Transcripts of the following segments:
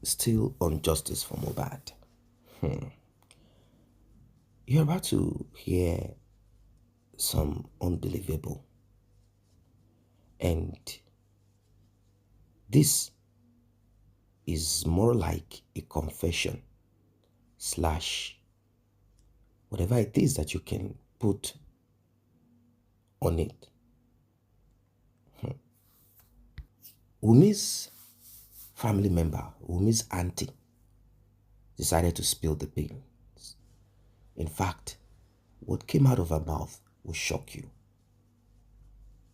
Still on justice for Mohbad. You're about to hear some unbelievable. And this is more like a confession / whatever it is that you can put on it. Wunmi's family member, Wunmi's auntie, decided to spill the beans. In fact, what came out of her mouth will shock you.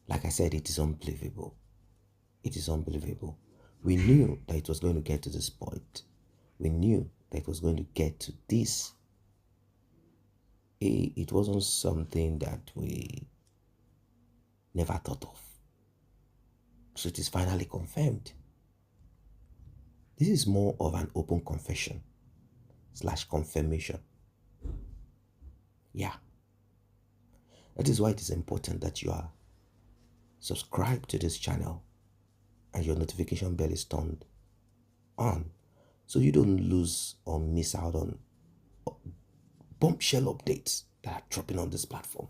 Like I said, it is unbelievable. It is unbelievable. We knew that it was going to get to this point. We knew that it was going to get to this. It wasn't something that we never thought of. So it is finally confirmed. This is more of an open confession / confirmation. Yeah. That is why it is important that you are subscribed to this channel and your notification bell is turned on so you don't lose or miss out on bombshell updates that are dropping on this platform.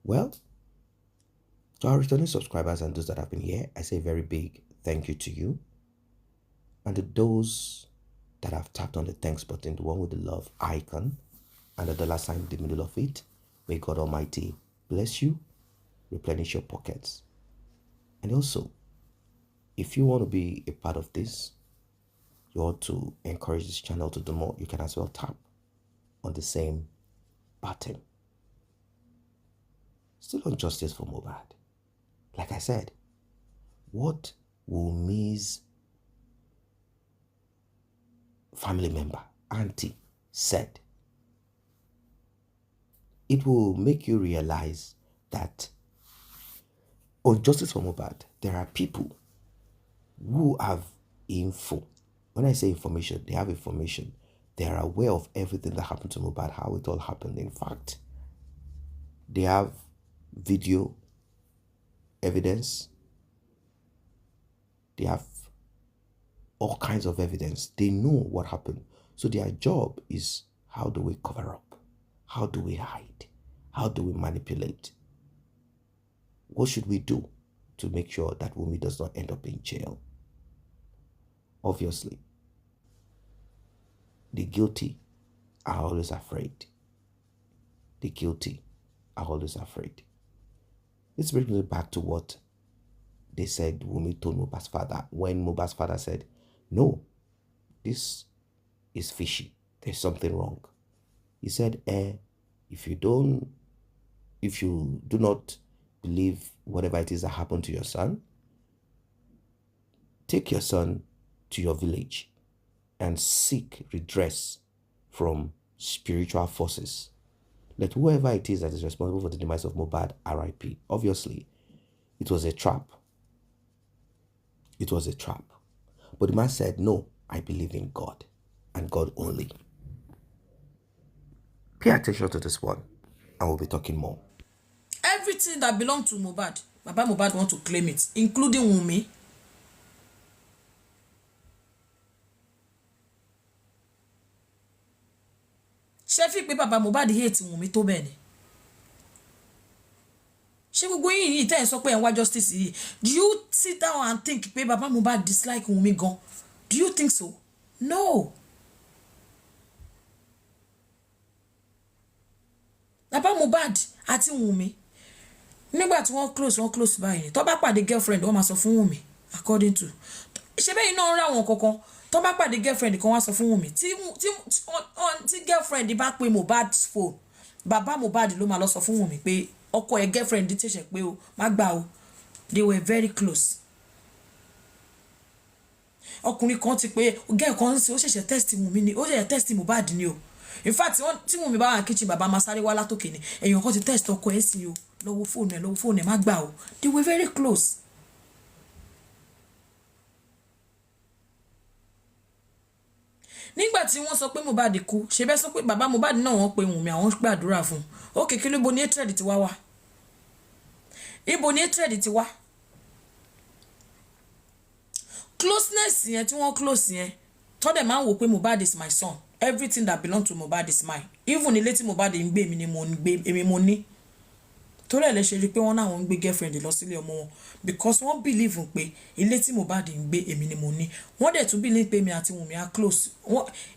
Well, to our returning subscribers and those that have been here, I say a very big thank you to you. And to those that have tapped on the thanks button, the one with the love icon and the dollar sign in the middle of it, may God Almighty bless you, replenish your pockets. And also, if you want to be a part of this, you want to encourage this channel to do more, you can as well tap on the same button. Still on justice for Mohbad. Like I said, what Wunmi's family member, Auntie, said, it will make you realize that on justice for Mohbad, there are people who have info. When I say information, they have information. They are aware of everything that happened to Mohbad, how it all happened. In fact, they have video evidence. They have all kinds of evidence. They know what happened. So their job is, how do we cover up? How do we hide? How do we manipulate? What should we do to make sure that Wunmi does not end up in jail? Obviously, the guilty are always afraid. The guilty are always afraid. This brings me back to what they said Wunmi told Mohbad's father when Mohbad's father said, no, this is fishy. There's something wrong. He said, if you do not believe whatever it is that happened to your son, take your son to your village and seek redress from spiritual forces. Let whoever it is that is responsible for the demise of Mohbad RIP. Obviously, it was a trap. It was a trap. But the man said, no, I believe in God and God only. Pay attention to this one and we'll be talking more. Everything that belongs to Mohbad, Baba Mohbad want to claim it, including Wunmi. Ṣé fi pé Baba Mohbad hate Wunmi tó bẹ́ẹ̀ ni? Ṣé gbogbo yín tẹ́ ẹ sọ pé ẹ wá justice yìí? Do you sit down and think pé Baba Mohbad dislike Wunmi gan? Do you think so? No. Baba Mohbad àti Wunmi nígbà tí wọ́n close báyìí tó bá pàdé girlfriend wọ́n máa sọ fún Wunmi according to ṣé bẹ́ẹ̀ iná ń ra àwọn kankan tó bá pàdé girlfriend kan wá sọ fún Wunmi tí girlfriend bá pe Mohbad's phone Baba Mohbad ló máa lọ sọ fún Wunmi pé ọkọ ẹ̀ girlfriend tẹ̀sẹ̀ pé o má gbà o. They were very close. Ọkùnrin kan ti pé girl kan ń ṣe ó ṣẹ̀ṣẹ̀ test Wunmi ni ó ṣẹ̀ṣẹ̀ test Mohbad ni o. In fact tí Wunmi bá wà kitchen bàbá máa sáré wá látòkè ni èèyàn kan ti test ọkọ ẹ̀ sí o lọ́wọ́ fóònù ẹ̀ má gbà o. They were very close. Nígbà tí wọ́n sọ pé Mohbad kú ṣe bẹ́ẹ̀ sọ pé bàbá Mohbad náà wọ́n pe Wunmi àwọn gbàdúrà fún un. Ó kékeré ibo ni hatred ti wá. Ibo ni hatred ti wá. closeness yẹn tí wọ́n close yẹn tó dẹ̀ máa ń wò pé Mohbad is my son, everything that belong to Mohbad is mine, even ilé tí Mohbad ń gbé èmi mo ní. Torí ẹ̀ lè ṣe rí pé wọ́n náà wọ́n ń gbé girlfriend lọ sílé ọmọ wọn because wọ́n believe pé ilé tí Mohbad ń gbé èmi ni mo ní. Wọ́n dẹ̀ tún believe pé mi àti Wunmi are close.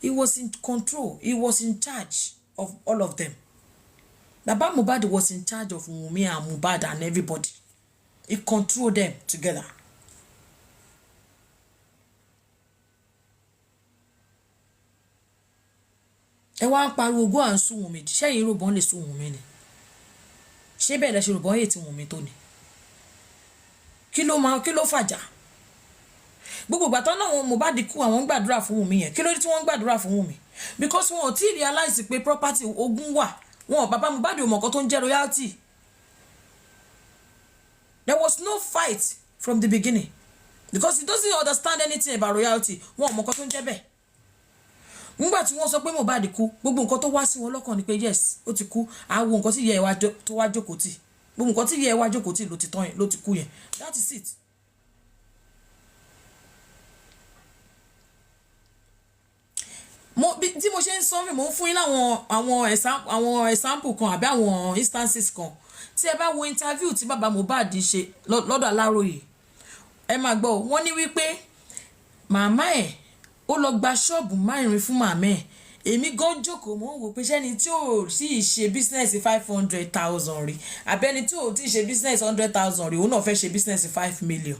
He was in control, he was in charge of all of them. Baba Mohbad was in charge of Wunmi and Mohbad and everybody. He controlled them together. Ẹ wá ń pariwo go and sue Wunmi. Ṣẹ́yìn rò bọ́n lè sue Wunmi ni? Ṣé bẹ́ẹ̀ lẹ ṣe rò bọ́n yè tí Wunmi tó ni? Kí ló fàjà? Gbogbo ìgbà tán náà wọn Mohbad kú àwọn ń gbàdúrà fún Wunmi yẹn. Kí ló dé tí wọ́n ń gbàdúrà fún Wunmi? Because wọn ò tí realize pé property ogún wà. Wọn bàbá Mohbad ò mọ̀ nǹkan tó ń jẹ́ royalty. There was no fight from the beginning because he doesn't understand anything about royalty. Wọn ò mọ̀ nǹkan tó ń jẹ́ bẹ́ẹ̀. Nígbà tí wọ́n sọ pé Mohbad kú, gbogbo nǹkan tó wá sí wọn lọ́kàn ni pé yes, ó ti kú. Àwọn nǹkan tí ìyá ẹ̀ wá tó wá jókòó tì. Gbogbo nǹkan tí ìyá ẹ̀ wá jókòó tì ló ti tán yẹn, ló ti kú yẹn. That is it. Tí mo ṣe ń sọ mi mo ń fún yín àwọn example kan àbí àwọn instances kan. Tí ẹ bá wo interview tí bàbá Mohbad ṣe lọ́dọ̀ Aláròyé, ẹ máa gbọ́ wọ́n ní wípé màmá ẹ̀ ó lọ gba ṣọ́ọ̀bù 5 fún màmá ẹ̀. Èmi gan jókòó mo ń wò pé ṣẹ́ni tí ò sì ṣe business 500,000 rí àbẹ́ni tí ò tí ṣe business 100,000 rí òun náà fẹ́ ṣe business 5 million.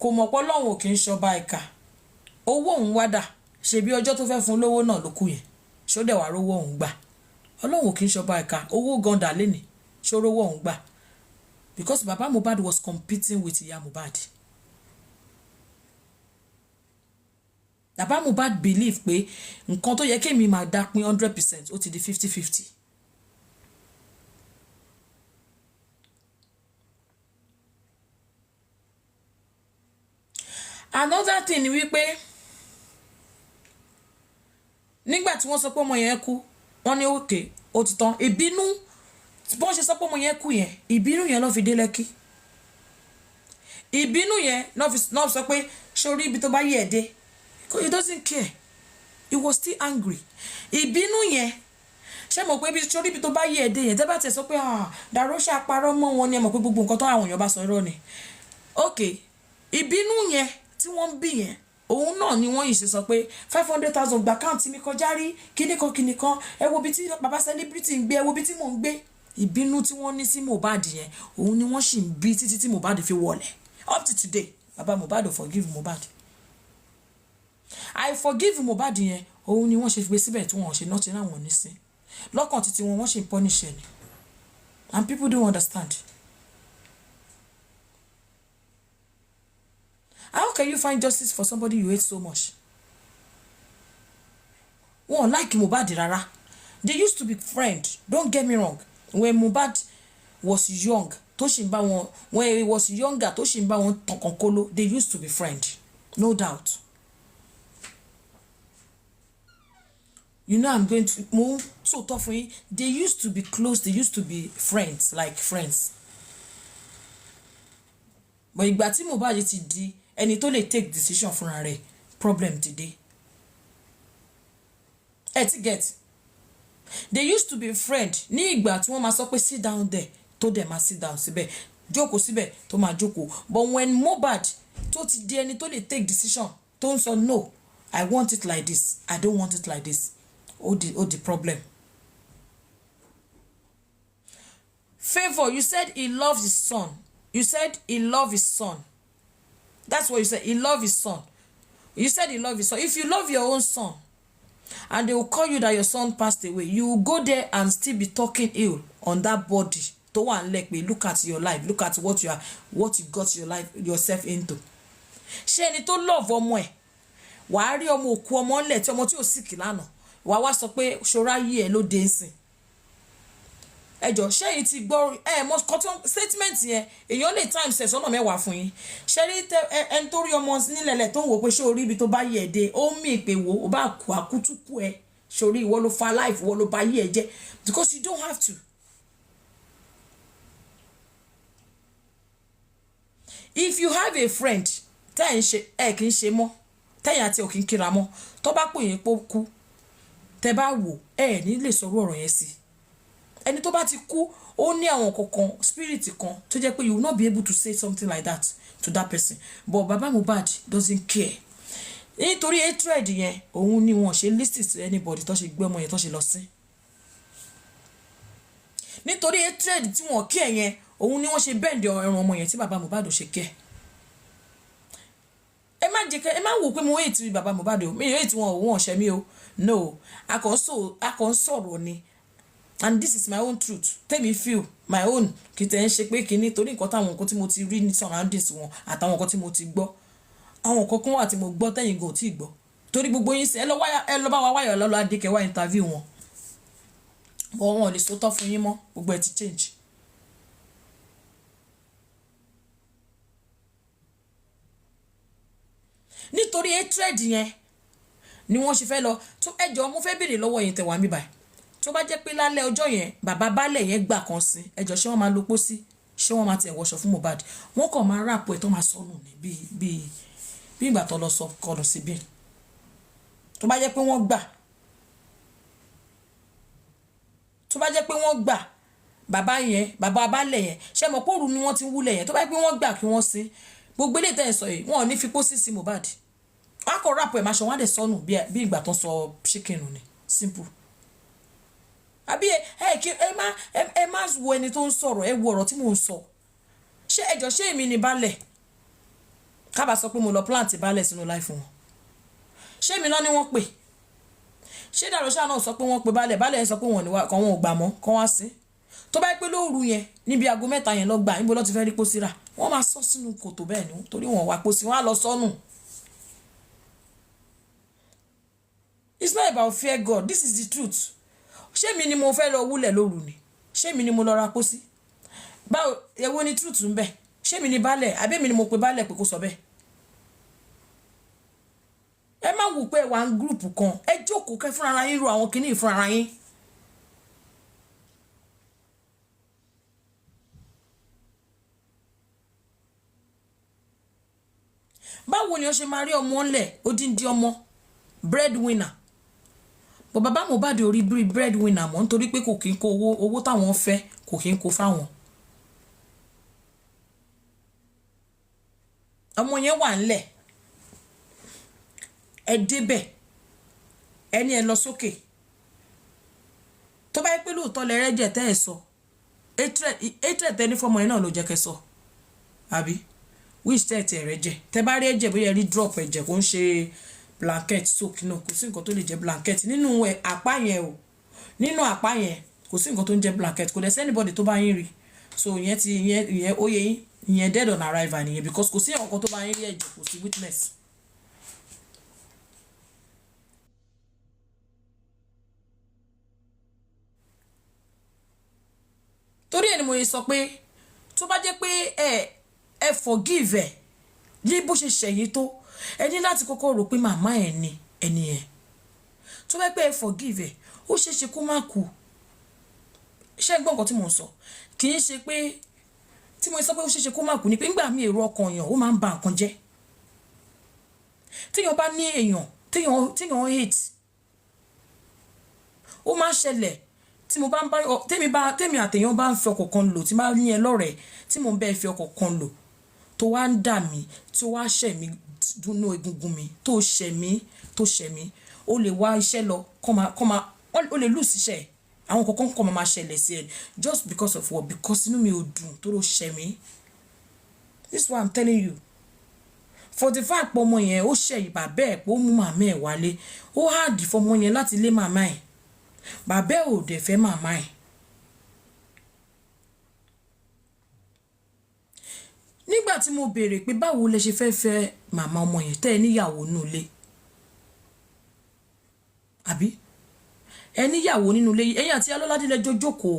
Kò mọ̀ pé Ọlọ́run ò kì í ṣọba ìkà. Owó òun wá dà ṣe bí ọjọ́ tó fẹ́ fún lówó náà ló kù yẹn ṣó dẹ̀ wá rówó òun gbà. Ọlọ́run ò kì í ṣọba ìkà. Owó gan dà lénìí ṣó rówó òun gbà because baba Mohbad was competing with ìyá Mohbad. Baba Mohbad believe pé nǹkan tó yẹ kémi máa dá pín 100% ó ti di 50-50. Another thing ni wípé nígbà tí wọ́n sọ pé ọmọ yẹn kú wọ́n ní òkè ó ti tán. Ìbínú bọ́n ṣe sọ pé ọmọ yẹn kú yẹn ìbínú yẹn ló fi dé Lẹ́kì. Ìbínú yẹn náà sọ pé sórí ibi tó bá yẹ̀ ẹ́ dé. He doesn't care. He was still angry. Ìbínú yẹn ṣé mọ̀ pé sórí ibi tó bá yẹ̀ ẹ́ dé yẹn tẹ́ bá tẹ̀ sọ pé Darosha parọ́ mọ́ wọn ni ẹ mọ̀ pé gbogbo nǹkan tó àwọn èèyàn bá sọ irọ́ ni. Okay, ìbínú yẹn tí wọ́n ń bí yẹn òun náà ni wọ́n yìí ṣe sọ pé 500,000 gba káùntì mi kọjá rí kíní kan ẹ wo bí tí baba celebrity ń gbé ẹ wo bí tí mò ń gbé. Ìbínú tí wọ́n ní sí Mohbad yẹn òun ni wọ́n sì ń bí títí tí Mohbad fi wọlẹ̀ up to today. Baba Mohbad ò forgive Mohbad. I forgive Mohbad yẹn òun ni wọ́n ṣe gbé síbẹ̀ tí wọ́n ṣe náà ti ráwọn ní sí lọ́kàn títí wọn wọ́n ṣe ń punish ẹ̀ ni and people don't understand. How can you find justice for somebody you hate so much? Wọ́n like Mohbad rárá. They used to be friends. Don't get me wrong. When Mohbad was young, when he was younger, tó ṣì ń bá wọn tàn kọ́kọ́lọ́, they used to be friends. No doubt. You know I'm going to move so tough for you. They used to be close. They used to be friends, like friends. But ìgbà tí Mohbad ti di ẹni tó lè take decision fúnra rẹ̀, problem ti dé. Ti get. They used to be friends. Ní ìgbà tí wọ́n máa sọ pé sit down there, tó dẹ̀ máa sit down síbẹ̀, jókòó síbẹ̀ tó máa jókòó. But when Mohbad tó ti di ẹni tó lè take decision, tó ń sọ no, I want it like this, I don't want it like this. Oh the problem. Favor, you said he loves his son. You said he loves his son. That's what you said. He loves his son. You said he loves his son. If you love your own son, and they will call you that your son passed away, you will go there and still be talking ill on that body. To one leg, look at your life. Look at what you got yourself into. Ṣé ẹni tó love ọmọ ẹ̀, wàá rí ọmọ òkú ọmọ ńlẹ̀ tí ọmọ tí ò sick lánàá. Wàá wá sọ pé ṣọ́ra yí ẹ ló dé nsìn. Ẹjọ́ ṣé yìí ti gbọ́ mọ́ cotton statement yẹn èèyàn lè times ẹ̀ sọ́nà mẹ́wàá fún yín. Ṣé rí ẹni tó rí ọmọ nílẹ̀lẹ̀ tó ń wò pé ṣé orí ibi tó bá yí ẹ dé ó mì pé wo ó bá kú àkútúkú ẹ ṣorí ìwọ ló fa life ìwọ ló bá yí ẹ jẹ́ because you don't have to. if you have a friend tẹ́yìn ṣe ẹ̀ kì í ṣe mọ́ tẹ́yìn àti òkì ń kíra mọ́ tó bá pè yín pé ó kú tẹ́ bá wò ẹ̀ ní lè sọ̀rọ̀ ọ̀rọ̀ yẹn sí ẹni tó bá ti kú ó ní àwọn kankan spirit kan tó jẹ́ pé you will not be able to say something like that to that person but baba Mohbad doesn't care nítorí hatred yẹn òun ni wọn ṣe listen to anybody tó ṣe gbé ọmọ yẹn tó ṣe lọ sí nítorí hatred tí wọn kí ẹ yẹn òun ni wọn ṣe bend ẹran ọmọ yẹn tí baba Mohbad ò ṣe kẹ ẹ má wò pé mo hate baba Mohbad o mi hate wọn òun ọ̀ṣẹ́ mi o no a kàn ń sọ̀rọ̀ ni and this is my own truth tẹ́mi feel my own kì í tẹ̀ ń ṣe pé kínní torí nǹkan táwọn nǹkan tí mo ti rí ní surroundings wọn àtàwọn nǹkan tí mo ti gbọ́ àwọn nǹkan kan wà tí mo gbọ́ tẹ́yìn gan ò tí ì gbọ́ torí gbogbo yín sí ẹ lọ bá wa wáyọ̀ lọ́lọ́ adékẹ́ wá interview wọn bọ́ wọn ò lè sòótọ́ fún yín mọ́ gbogbo ẹ ti change. nítorí hatred yẹn ni wọ́n ṣe fẹ́ lọ tó ẹjọ́ mo fẹ́ béèrè lọ́wọ́ yín tẹ̀wá mi báyìí tó bá jẹ́ pé lálẹ́ ọjọ́ yẹn bàbá baálẹ̀ yẹn gbà kan sí ẹjọ́ ṣé wọ́n máa lo pósí ṣé wọ́n máa tẹ̀ wọṣọ fún Mohbad wọ́n kàn máa ráàpọ̀ ẹ̀ tó máa sọnù ní bí ìgbà tó lọ sọ kọlù sí bí tó bá jẹ́ pé wọ́n gbà bàbá baálẹ̀ yẹn ṣé mo pòrú ni wọ́n ti ń wúlẹ̀ yẹn tó bá jẹ́ pé wọ́n gbà kí wọ́n sí gbogbo eléyìí tẹ́ ẹ̀ sọ yìí wọn ò ní fi pósí sí Mohbad wọn á kọ ráàpọ̀ ẹ̀ máa ṣọ wọn á dẹ̀ sọnù bí ìgbà tó sọ chicken ni simple àbí ẹ má wo ẹni tó ń sọ̀rọ̀ ẹ wo ọ̀rọ̀ tí mò ń sọ ṣé ẹjọ́ ṣé èmi ni baálẹ̀ kábà sọ pé mo lọ plant baálẹ̀ sínú láìfún wọn ṣé èmi náà ni wọ́n pè ṣé dàrúṣà náà sọ pé wọ́n pe baálẹ̀ sọ pé wọn ò gbà mọ́ kán wá sí tó bá pé lóru yẹn níbi aago 3 yẹn lọ gbà níbo ló ti fẹ́ rí pósí rà wọ́n máa sọ sínú kòtò bẹ́ẹ̀ ni torí wọn wá pósí wọn á lọ sọ́nù. It's not about fear God, this is the truth. Ṣé mi ni mo fẹ́ lọ wúlẹ̀ lóru ni ṣé mi ni mo lọ ra pósí báwo èwo ni truth ń bẹ ṣé mi ni baálẹ̀ àbí mi ni mo pe baálẹ̀ pé kó sọ bẹ́ẹ̀. ẹ má wù pé wà ń gúrùpù kan ẹ jókòó kẹ́ fúnra ara yín ro àwọn kinní fúnra ara yín. báwo ni ó ṣe máa rí ọmọ ńlẹ̀ odindi ọmọ breadwinner bọ̀ bàbá Mohbad orí breadwinner mọ́ nítorí pé kò kí ń kó owó táwọn fẹ́ kò kí ń kó fáwọn. ọmọ yẹn wà ńlẹ̀ ẹ débẹ̀ ẹni ẹ lọ sókè tó bá yẹ pé lóòótọ́ lẹ́rẹ́jẹ̀ tẹ́ ẹ sọ hatred tẹ́ ní fọmọ yẹn náà ló jẹ́ kẹ́ sọ àbí which tẹ́ ẹ tẹ́ rẹ jẹ tẹ́ bá rí ẹ̀jẹ̀ bóyá rí drop ẹ̀jẹ̀ kò ń ṣe blanket soak náà kò sí nǹkan tó lè jẹ́ blanket nínú àpá yẹn o nínú àpá yẹn kò sí nǹkan tó ń jẹ́ blanket kò dẹ̀ sí anybody tó bá yín rí so ìyẹn ó yẹ yín ìyẹn dead on arrival nìyẹn because kò sí nǹkan tó bá yín rí ẹ̀jẹ̀ kò sí witness. torí ẹni mo yẹ sọ pé tó bá jẹ́ pé ẹ forgive ẹ ní bó ṣe ṣẹ̀yìn tó ẹ ní láti kọ́kọ́ rò pé màmá ẹ̀ ni ẹni ẹ̀ tó bá pẹ́ ẹ forgive ẹ ó ṣeé ṣe kó má kú ṣé gbọ́n nǹkan tí mò ń sọ kì í ṣe pé tí mo sọ pé ó ṣeé ṣe kó má kú ni pé ńgbà mí èrò ọkàn èèyàn ó máa ń ba nǹkan jẹ́ téèyàn bá ní èèyàn téèyàn hate ó máa ń ṣẹlẹ̀ tí mo bá ń bá tèmi àtèèyàn bá ń fi ọkọ̀ kan lò tí máa ní ẹ lọ́rẹ̀ẹ́ tí mo ń bẹ́ẹ̀ fi ọkọ̀ kan lò tó wá ń dà mí tó wá ṣẹ̀ mí dúnú egungun mi tó ṣẹ̀ mí ó lè wá iṣẹ́ lọ kọ́ máa ó lè lù síṣẹ́ àwọn kankan kọ́ máa ṣẹlẹ̀ sí ẹ just because of what because inú mi ò dùn tó ló ṣẹ̀ mí this is what I'm telling you for the fact pé ọmọ yẹn ó ṣẹ̀ bàbá ẹ̀ pé ó mú màmá ẹ̀ wálé ó hàdì fọmọ yẹn láti lé màmá ẹ̀ bàbá ẹ̀ ò dẹ̀ fẹ́ màmá ẹ̀. nígbà tí mo béèrè pé báwo lẹ ṣe fẹ́ fẹ́ màmá ọmọ yẹn tẹ́ ẹ níyàwó nínú ilé àbí ẹ níyàwó nínú ilé ẹ̀yin àti Alọ́ládé lẹ́jọ́ jókòó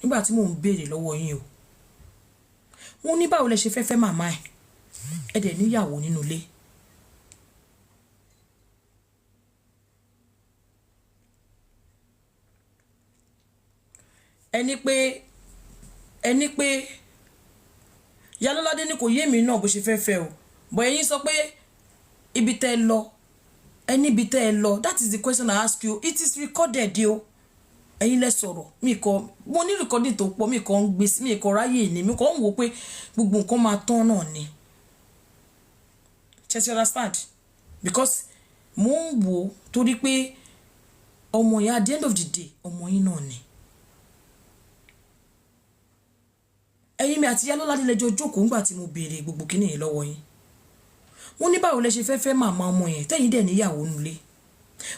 nígbà tí mò ń béèrè lọ́wọ́ yín o wọ́n ní báwo lẹ ṣe fẹ́ fẹ́ màmá ẹ dẹ̀ níyàwó nínú ilé. ẹni pé Ìyálọ́ládé ní kò yé mi náà bó ṣe fẹ́ o but ẹ̀yin sọ pé ibi tẹ́ lọ ẹni ibi tẹ́ lọ that is the question I ask you it is recorded o ẹ̀yin lẹ sọ̀rọ̀ mi kò mo ní recording tó pọ̀ mi kò ń gbé mi kò ráyè ní mi kò ń wò pé gbogbo nǹkan máa tán náà ni you understand because mo ń wò torí pé ọmọ yẹn at the end of the day ọmọ yín náà ni ẹ̀yin mi àti Ìyálọ́ládé lẹ́jọ́ jókòó ńgbà tí mo béèrè gbogbo kíní yìí lọ́wọ́ yín mo ní báwo lẹ ṣe fẹ́ màmá ọmọ yẹn tẹ́yìn dẹ̀ níyàwó nulẹ̀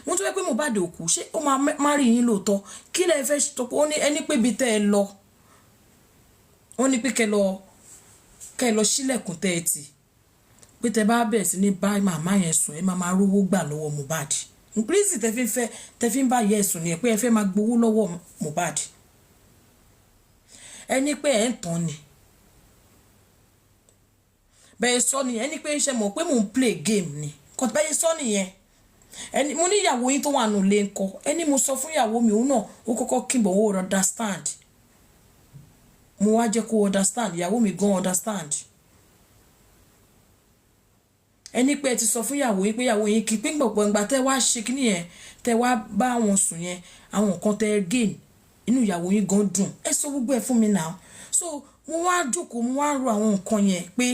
mo tún fẹ́ pé Mohbad òkú ṣé ó máa má rí yín lóòótọ́ kí lẹ fẹ́ tọpọ̀ ó ní ẹni pé ibi tẹ́ ẹ lọ ó ní pé kẹ́ lọ sílẹ̀kùn tẹ́ ẹ tì pé tẹ́ bá bẹ̀rẹ̀ sí ní bá màmá yẹn sùn ẹ máa rówó gbà lọ́wọ́ Mohbad nítorí tẹ́ fi ń bá yẹ ẹ̀sùn nìyẹn pé ẹ fẹ́ máa gbowó lọ́wọ́ Mohbad ẹni pé ẹ̀ ń tàn ni bẹ́ẹ̀ sọ nìyẹn ẹni pé ṣe mọ̀ pé mò ń play game ni kò bẹ́ẹ̀ sọ nìyẹn ẹni mo ní ìyàwó yín tó wà nù lé ńkọ́ ẹni mo sọ fún ìyàwó mi òun náà ó kọ́kọ́ kíbọ̀ ó understand mo wá jẹ́ kó understand ìyàwó mi gan understand ẹni pé ẹ ti sọ fún ìyàwó yín pé ìyàwó yín kì í pín gbọ̀gbọ̀ ìgbà tẹ́ wá ṣe kíní yẹn tẹ́ wá bá wọn sùn yẹn àwọn nǹkan tẹ́ gain inú ìyàwó yín gan dùn ẹ sọ gbogbo ẹ fún mi náà so mo wá jókòó mo wá ro àwọn nǹkan yẹn pé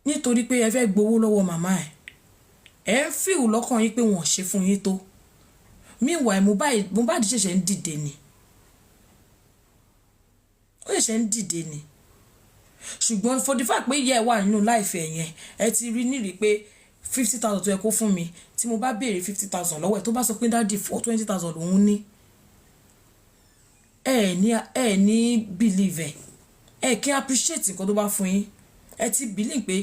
nítorí pé ẹ fẹ́ gbowó lọ́wọ́ màmá ẹ̀ ń fìwù lọ́kàn yín pé wọ́n ṣe fún yín tó meanwhile Mohbad ṣẹ̀ṣẹ̀ ń dìde ni ó ṣẹ̀ṣẹ̀ ń dìde ni ṣùgbọ́n for the fact pé ìyá ẹ̀ wà nínú láìfẹ́ yẹn ẹ ti rí nírí pé 50,000 tó yẹ kó fún mi tí mo bá béèrè 50,000 lọ́wọ́ ẹ̀ tó bá sọ pé dáàdì 20,000 òun ní ẹ ní believe ẹ kí appreciate nǹkan tó bá fún yín ẹ ti believe pé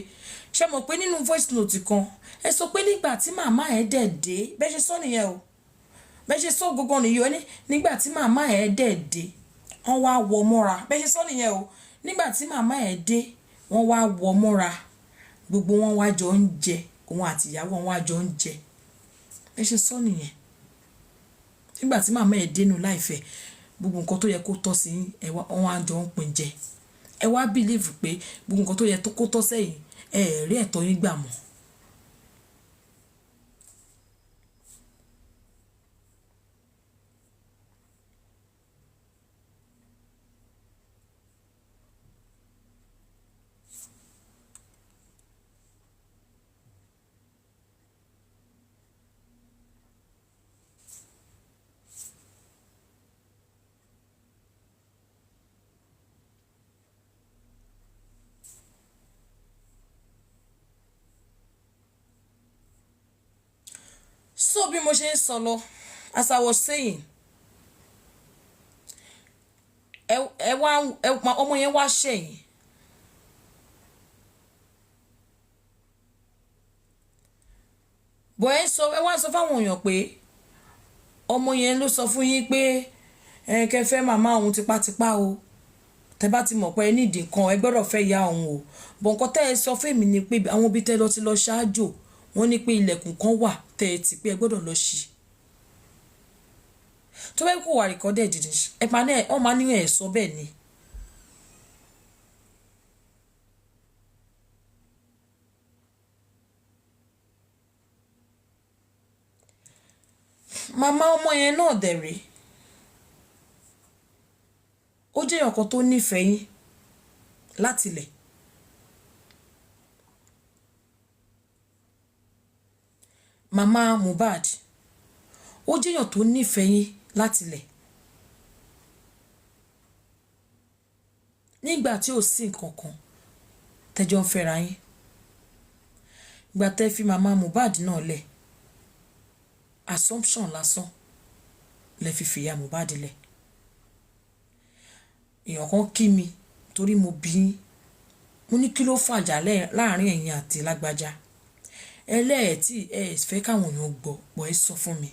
ṣe mọ̀ pé nínú voice note kan ẹ sọ pé nígbà tí màmá ẹ̀ dẹ̀ dé bẹ́ẹ̀ ṣe sọ nìyẹn o bẹ́ẹ̀ ṣe sọ gbogbo nìyẹn o ní nígbà tí màmá ẹ̀ dẹ̀ dé wọ́n wá wọ mọ́ra bẹ́ẹ̀ ṣe sọ nìyẹn o nígbà tí màmá ẹ̀ dé wọ́n wá wọ mọ́ra gbogbo wọn wá jọ ń jẹ òun àti ìyàwó wọn wá jọ ń jẹ bẹ́ẹ̀ ṣe sọ nìyẹn nígbà tí màmá ẹ̀ dénú láìfẹ́ gbogbo nǹkan tó yẹ kó tọ́ sí wọn wá jọ ń pín jẹ ẹ wá believe pé gbogbo nǹkan tó yẹ kó tọ́ sẹ́yìn ẹ rí ẹ̀tọ́ yín gbà mọ́. So bí mo ṣe ń sọ lọ as I was saying ọmọ yẹn wá ṣẹ̀yìn bọ̀ ẹ wá sọ fáwọn èèyàn pé ọmọ yẹn ló sọ fún yín pé kẹfẹ́ màmá òun tipátipá o tẹ bá ti mọ̀ pé ẹ nídìí nǹkan ẹ gbọ́dọ̀ fẹ́ ya òun o bọ̀ nǹkan tẹ́ ẹ sọ fẹ́mi ni pé àwọn ibi tẹ́ lọ ti lọ ṣáájò wọ́n ní pé ilẹ̀kùn kan wà tẹ́ ẹ ti pé ẹ gbọ́dọ̀ lọ ṣí tó bẹ́ẹ̀ kó wà recorded ni ẹ pa náà wọ́n máa ní ẹ̀ sọ bẹ́ẹ̀ ni. màmá ọmọ yẹn náà dẹ̀rẹ̀ ó jẹ́ ọ̀kan tó nífẹ̀ẹ́ yín látilẹ̀ màmá Mohbad ó jẹ́yàn tó nífẹ̀ẹ́ yín látilẹ̀ nígbà tí ò sí nǹkan kan tẹ́jọ́ ń fẹ́ra yín ìgbà tẹ́ fi màmá Mohbad náà lẹ̀ assumption lásán lẹ fi fìyà Mohbad lẹ̀ èèyàn kan kí mi torí mo bí yín mo ní kí ló fàjà láàrin ẹ̀yin àti lágbájá ẹlẹ́ẹ̀tì fẹ́ káwọn èèyàn gbọ́ pọ̀ ẹ sọ fún mi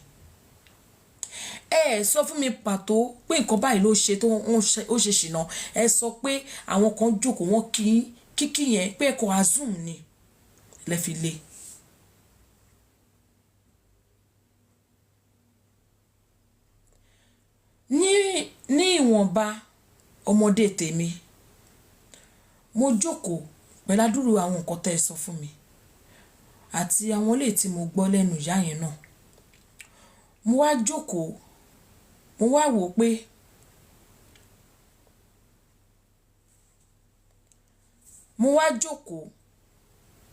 sọ fún mi pàtó pé nǹkan báyìí ló ṣe tó ó ṣe ṣìnà ẹ sọ pé àwọn kan jókòó wọn kíkí yẹn pé ẹ̀kọ́ azum ni lẹ fi lé. ní ìwọ̀nba ọmọdé tèmi mo jókòó pẹ̀lú àdúrú àwọn nǹkan tẹ́ ẹ sọ fún mi àti àwọn ilé tí mo gbọ́ lẹ́nu ìyá yẹn náà mo wá jókòó mo wá wò pé mo wá jókòó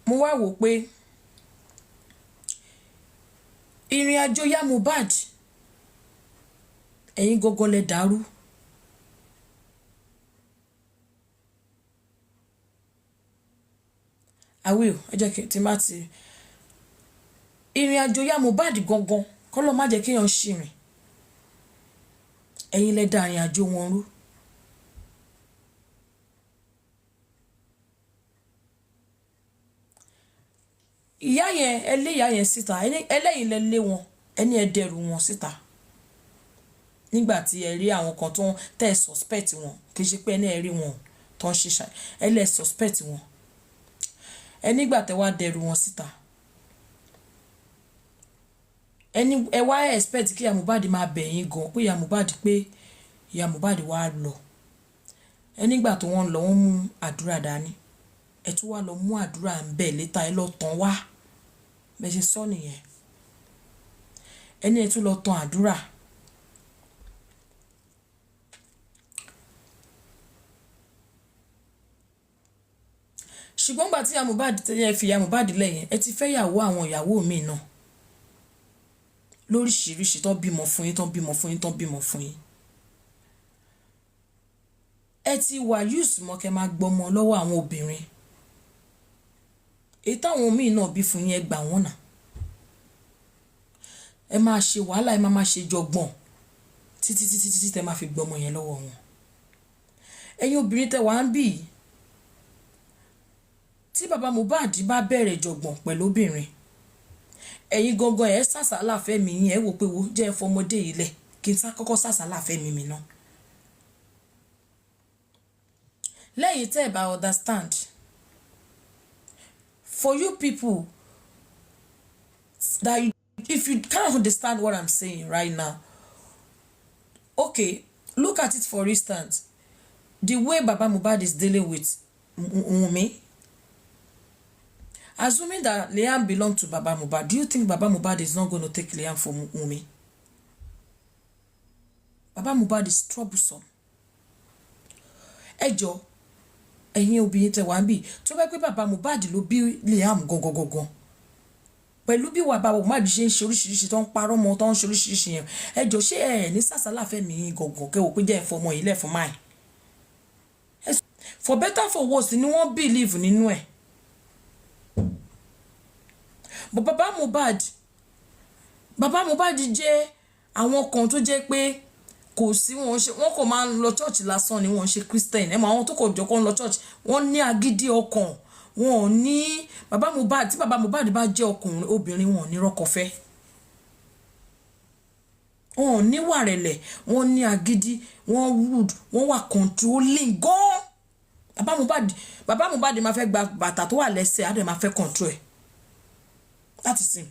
mo wá wò pé ìrìn àjò ya Mohbad ẹ̀yin gógó lẹ dàrú àwíò ẹ jẹ́ kí n ti má ti ìrìn àjò ya Mohbad gangan kọ́ ló má jẹ́ kéèyàn ṣìrìn ẹ̀yin lẹ dá ìrìn àjò wọn rú. ìyá yẹn ẹ lé ìyá yẹn síta ẹlẹ́yìn lẹ lé wọn ẹni ẹ dẹrù wọn síta nígbà tí ẹ rí àwọn kan tó ń tẹ́ ẹ suspect wọn kì í ṣe pé ẹni ẹ rí wọn tó ń ṣiṣẹ́ ẹ lẹ́ suspect wọn ẹ nígbà tẹ́ wá dẹrù wọn síta ẹni ẹ wá expect kí ìyá Mohbad máa bẹ̀ yín gan pé ìyá Mohbad wá lọ ẹ nígbà tó wọ́n lọ wọ́n mú àdúrà dání ẹ tún wá lọ mú àdúrà ń bẹ̀ létà ẹ lọ tàn wá bẹ́ẹ̀ ṣe sọ nìyẹn ẹni ẹ tún lọ tàn àdúrà ṣùgbọ́n gbà tí ìyá Mohbad tẹ́yẹ fi ìyá Mohbad lẹ́yìn ẹ ti fẹ́ yàwó àwọn ìyàwó mi náà lóríṣiríṣi tó bímọ fún yín tó bímọ fún yín tó bímọ fún yín ẹ ti wà yùsù mọ́ kẹ́ máa gbọ́mọ lọ́wọ́ àwọn obìnrin èyí táwọn míì náà bí fún yín ẹ gbà wọ́n náà ẹ máa ṣe wàhálà ẹ máa ṣe jọgbọ́n títí tẹ́ máa fi gbọ́mọ yẹn lọ́wọ́ wọn ẹ̀yin obìnrin tẹ́ wà ń bì tí bàbá Mohbad bá bẹ̀rẹ̀ jọgbọ́n pẹ̀lú obìnrin ẹ̀yin gangan ẹ̀ sàsálà fẹ́mi yín ẹ̀ wò pé wo jẹ́ fọmọdé yìí lẹ̀ kí n sá kọ́kọ́ sàsálà fẹ́mi mi náà lẹ́yìn tẹ́ ẹ̀ bá understand for you people that if you can't understand what I'm saying right now okay look at it for instance the way baba Mohbad is dealing with Wunmi. Assuming that Liam belonged to Baba Mohbad, do you think Baba Mohbad is not going to take Liam from Wunmi? Baba Mohbad is troublesome. Ẹ jọ̀ọ́, ẹ̀yin obìnrin tẹ́ wà ń bì tó bá pé Baba Mohbad ló bí Liam gangan. Pẹ̀lú bí wà Baba Mohbad ṣe ń ṣe oríṣiríṣi tó ń parọ́ mọ́ tó ń ṣe oríṣiríṣi yẹn. Ẹ jọ̀ọ́ ṣé ẹ ní sàsálà fẹ́mi gangan kẹ́ wò pé jẹ́ ẹ̀fọ́ ọmọ yìí lẹ́fọ́ máì. For better for worse ni wọ́n believe nínú ẹ̀. But Baba Mohbad jẹ́ àwọn kan tó jẹ́ pé kò sí wọn kò máa ń lọ church lásán ni wọ́n ṣe Christian ẹ mọ̀ àwọn tó kò jọ kó ń lọ church wọ́n ní agídí ọkàn wọn ò ní Baba Mohbad tí Baba Mohbad bá jẹ́ ọkùnrin obìnrin wọn ò ní rọ́kọ fẹ́ wọn ò ní wà rẹ̀lẹ̀ wọ́n ní agídí wọ́n rude wọ́n wà controlling gan Baba Mohbad máa fẹ́ gba bàtà tó wà lẹ́sẹ̀ á dẹ̀ máa fẹ́ control ẹ̀. That is him.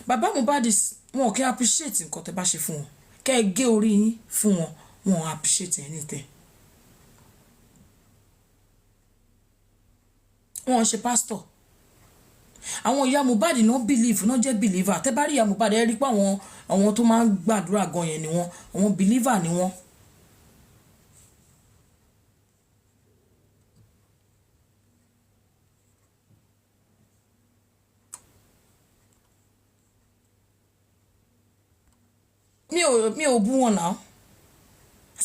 Baba Mohbad wọn kì í appreciate nǹkan tẹ́ bá ṣe fún wọn kẹ́ ẹ gé orí yín fún wọn wọn appreciate anything. Wọn ṣe pastor àwọn ìyá Mohbad náà believe náà jẹ́ believer tẹ́ bá rí ìyá Mohbad ẹ rí pé àwọn tó máa ń gbàdúrà gan yẹn ni wọ́n àwọn believer ni wọ́n. mi ò bú wọn náà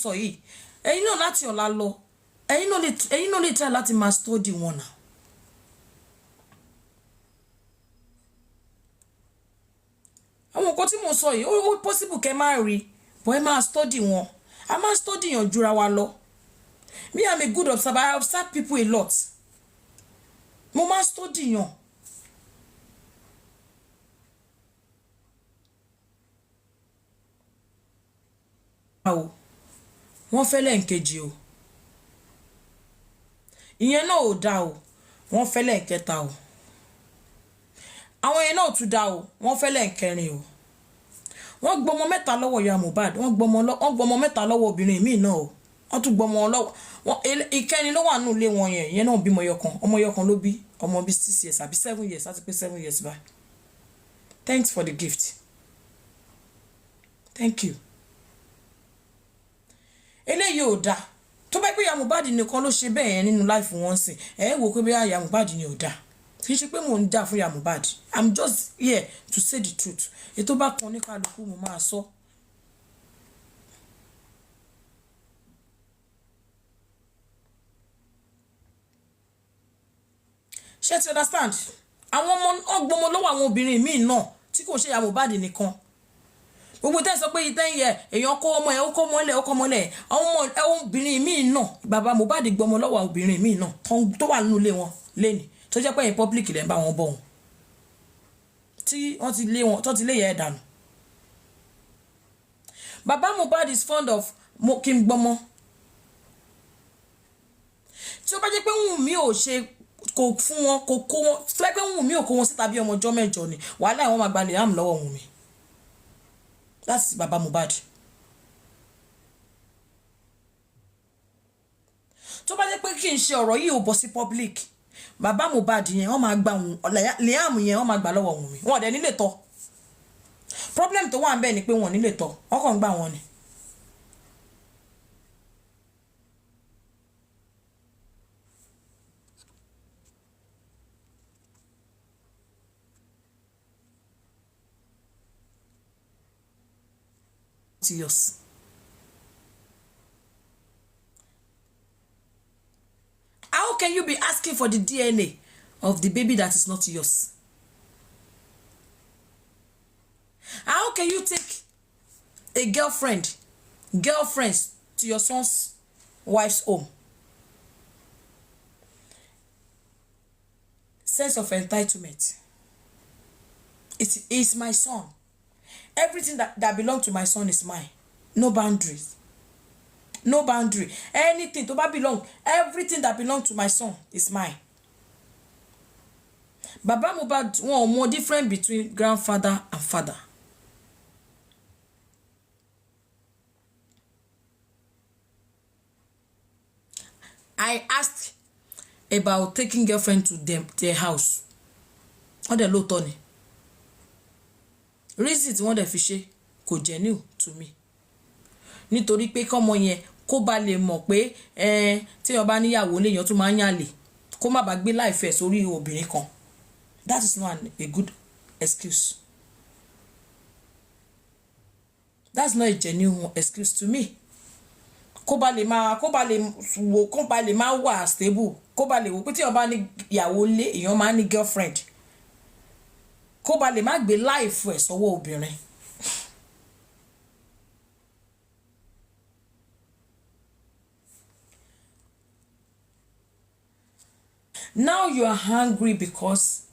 sọ yìí ẹ̀yin náà láti ọ̀la lọ ẹ̀yin náà lè try láti máa study wọn náà. àwọn nǹkan tí mo sọ yìí ó possible kẹ́ máa rí but ẹ máa study wọn a máa study yàn jura wa lọ me I'm a good observer I observe people a lot mo máa study yàn. o wọ́n fẹ́ lẹ́ǹkejì o ìyẹn náà ò dáa o wọ́n fẹ́ lẹ́ǹkẹta o àwọn yẹn náà tún dáa o wọ́n fẹ́ lẹ́ǹkẹrin o wọ́n gbọ́mọ mẹ́ta lọ́wọ́ ìyá Mohbad, wọ́n gbọ́mọ mẹ́ta lọ́wọ́ obìnrin míì náà o, wọ́n tún gbọ́mọ lọ́wọ́ wọn. Ìkẹrin ló wà nínú ilé wọn yẹn náà bímọ yọkan, ọmọ yọkan ló bí, ọmọ bí 6 years àbí 7 years, láti pé 7 years báyìí. Thanks for the gift. Thank you. Eléyìí ò dáa. Tó bá pé ìyá Mohbad nìkan ló ṣe bẹ́ẹ̀ nínú life wọn sìn, wò pé bí ìyá Mohbad ni ò dáa. Kì í ṣe pé mò ń jà fún ìyá Mohbad. I'm just here to say the truth. Ètò bá kan ní kálukú mo máa sọ. Ṣé ti understand? Àwọn ọmọ ọgbọmọ lọ́wọ́ àwọn obìnrin míì náà tí kò ṣe ìyá Mohbad nìkan. Gbogbo tẹ́ sọ pé ìtẹ́ yẹ èèyàn kó ọmọ ẹ̀ ó kó mọ́lẹ̀ àwọn ọmọ obìnrin míì náà, bàbá Mohbad gbọmọ lọ́wọ́ obìnrin míì náà tó wà nínú ilé wọn lẹ́ni tó jẹ́ pé in public lẹ́ ń bá wọn bọ̀ wọn tí wọ́n ti lé wọn tó ti lé yẹ ẹ̀ dànù. Bàbá Mohbad is fond of kí n gbọmọ. Tí ó bá jẹ́ pé Wunmi ò ṣe kò fún wọn kò kó wọn fẹ́ pé Wunmi ò kó wọn síta bí ọmọ ọjọ́ mẹ́jọ ni wàhálà wọn máa gbalẹ̀ àmì lọ́wọ́ Wunmi. That's Baba Mohbad. Tó bá jẹ́ pé kí n ṣe ọ̀rọ̀ yìí ò bọ́ sí public, Baba Mohbad yẹn wọ́n máa gba Liam yẹn wọ́n máa gbà lọ́wọ́ Wunmi. Wọ́n dẹ̀ nílé tọ́. Problem tó wà ń bẹ̀ ni pé wọ́n nílé tọ́. Wọ́n kàn ń gbà wọ́n ni. Yours. How can you be asking for the DNA of the baby that is not yours? How can you take a girlfriends to your son's wife's home? Sense of entitlement. It is my son. Everything that belongs to my son is mine. No boundaries. No boundary. Anything to belong, everything that belongs to my son is mine. Baba Mohbad one more different between grandfather and father. I asked about taking girlfriend to their house. What the low Tony? Reason tí wọ́n dẹ̀ fi ṣe kò genuine to me. Nítorí pé kọ́mọ yẹn kó bá lè mọ̀ pé tí ó bá níyàwó léèyàn tún máa ń yàlè kó má bá gbé láìfẹ́ sórí obìnrin kan. That is not a good excuse. That's not a genuine excuse to me. Kó bá lè máa wà stable, kó bá lè wò pé tí ó bá níyàwó lé èèyàn máa ní girlfriend. Kó bá lè má gbé láìfẹ́ sọ́wọ́ obìnrin. Now you are angry because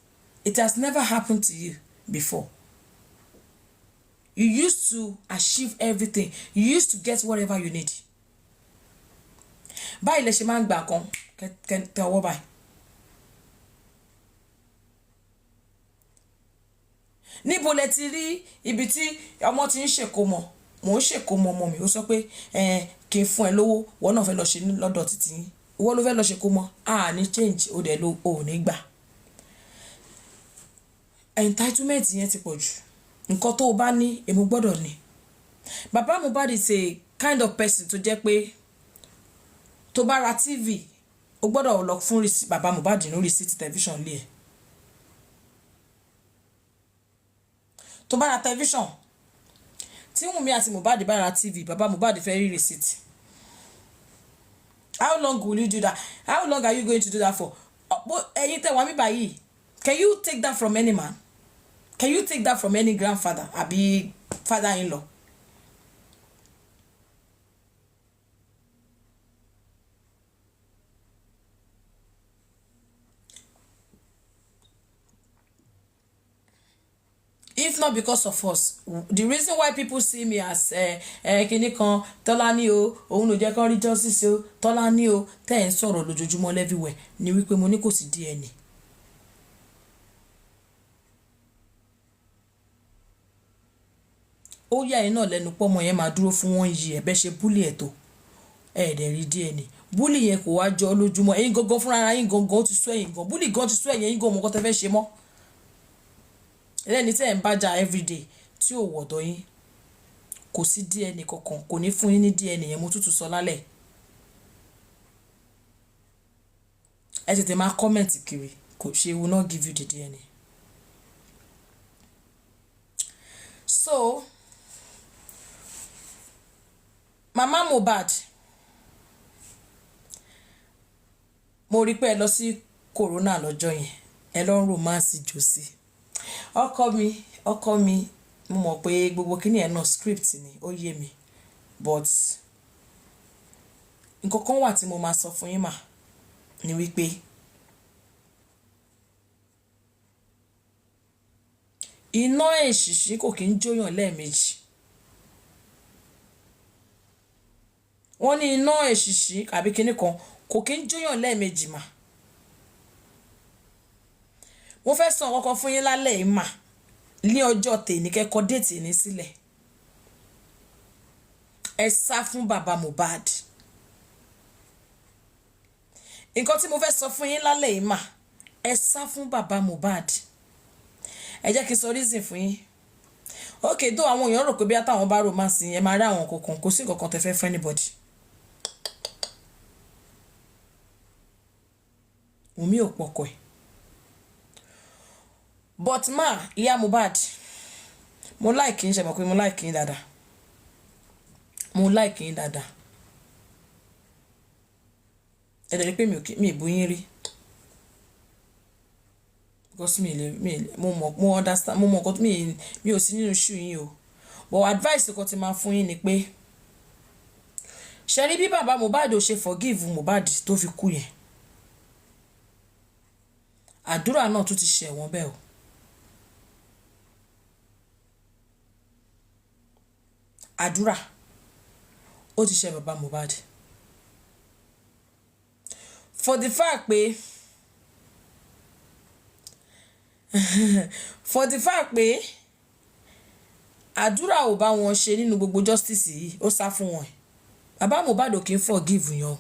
it has never happened to you before. You used to achieve everything. You used to get whatever you need. Báyìí lẹ ṣe máa ń gbà kan tẹ ọwọ́ báyìí. Níbo lẹ ti rí ibi tí ọmọ ti ń ṣèkómọ? Mò ń ṣèkómọ ọmọ mi. Ó sọ pé kí n fún ẹ lówó, wọ́n náà fẹ́ lọ ṣe lọ́dọ̀ títí yín. Ìwọ ló fẹ́ lọ ṣèkómọ. Ní change ó dẹ̀ ló ò ní gbà. Entitlement yẹn ti pọ̀ jù. Nǹkan tó o bá ní, èmi gbọ́dọ̀ ní. Baba Mohbad is a kind of person tó jẹ́ pé tó bá ra TV, o gbọ́dọ̀ lọ fún Baba Mohbad ní receipt television lé ẹ̀. Tó bá ra television, tí Wunmi àti Mohbad bá ra TV, Baba Mohbad fẹ́ rí receipt. How long will you do that? How long are you going to do that for? Ẹ̀yin tẹ́ wá mi báyìí. Can you take that from any man? Can you take that from any grandfather àbí father-in-law? If not because of us, the reason why people see me as kíní kan Tọ́lání o, òun ló jẹ́ kán rí justice o, Tọ́lání o, tẹ́ ẹ̀ ń sọ̀rọ̀ lójoojúmọ́ everywhere ni wípé mo ní kò sí DNA. ó yà yín náà lẹ́nu pọ́ ọmọ yẹn máa dúró fún 1 year bẹ́ẹ̀ ṣe búlì ẹ̀ tó ẹ̀ẹ́dẹ̀ rí DNA búlì yẹn kò wá jọ lójúmọ́ ẹ̀yin gangan fúnra ara yín gangan ó ti sú ẹ̀yin gan búlì gan ti sú ẹ̀yin gan ọmọ kan tẹ́ fẹ́ ṣe mọ́ ẹlẹ́ni tẹ́ ẹ̀ ń bájà everyday tí ò wọ̀dọ̀ yín kò sí DNA kankan kò ní fún yín ní DNA yẹn mo tútù sọ lálẹ́ ẹ tètè máa kọ́mẹ̀ntì kiri kò ṣe will not give you the DNA. So mama Mohbad mo rí pé ẹ lọ sí corona lọ́jọ́ yẹn ẹ lọ ń romance jòsí ọkọ mi mo mọ̀ pé gbogbo kíní ẹ̀ náà script ni ó yé mi but nǹkan kan wà tí mo máa sọ fún yín mà ni wípé iná èṣìṣì kò kí ń jóyàn lẹ́ẹ̀mejì wọ́n ní iná èṣìṣì àbí kíní kan kò kí ń jóyàn lẹ́ẹ̀mejì mà mo fẹ́ sọ nǹkan kan fún yín lálẹ́ yìí mà ní ọjọ́ tèmi kẹ́kọ̀ọ́ déètì ní sílẹ̀ ẹ sá fún bàbá Mohbad nǹkan tí mo fẹ́ sọ fún yín lálẹ́ yìí mà ẹ sá fún bàbá Mohbad ẹ jẹ́ kí n sọ reason fún yín okay tó àwọn èèyàn rò pé bí àtàwọn bá romance ẹ máa rí àwọn kankan kò sí nǹkan tẹ́ fẹ́ fún anybody Wunmi ò pọkọ ẹ̀ but ma ìyá Mohbad mo like yín ṣe mọ̀ pé mo like yín dáadáa mo like yín dáadáa ẹ dẹ̀ rí pé mi ì bú yín rí because mo understand mo mọ̀ nǹkan mi ò sí nínú shoe yín o but advice kan ti máa fún yín ni pé ṣe rí bí bàbá Mohbad ò ṣe forgive Mohbad tó fi kú yẹn àdúrà náà tún ti ṣe wọ́n bẹ́ẹ̀ o àdúrà ó ti ṣe bàbá Mohbad for the fact pé àdúrà ò bá wọn ṣe nínú gbogbo justice yìí ó sá fún wọn bàbá Mohbad ò kí ń forgive yan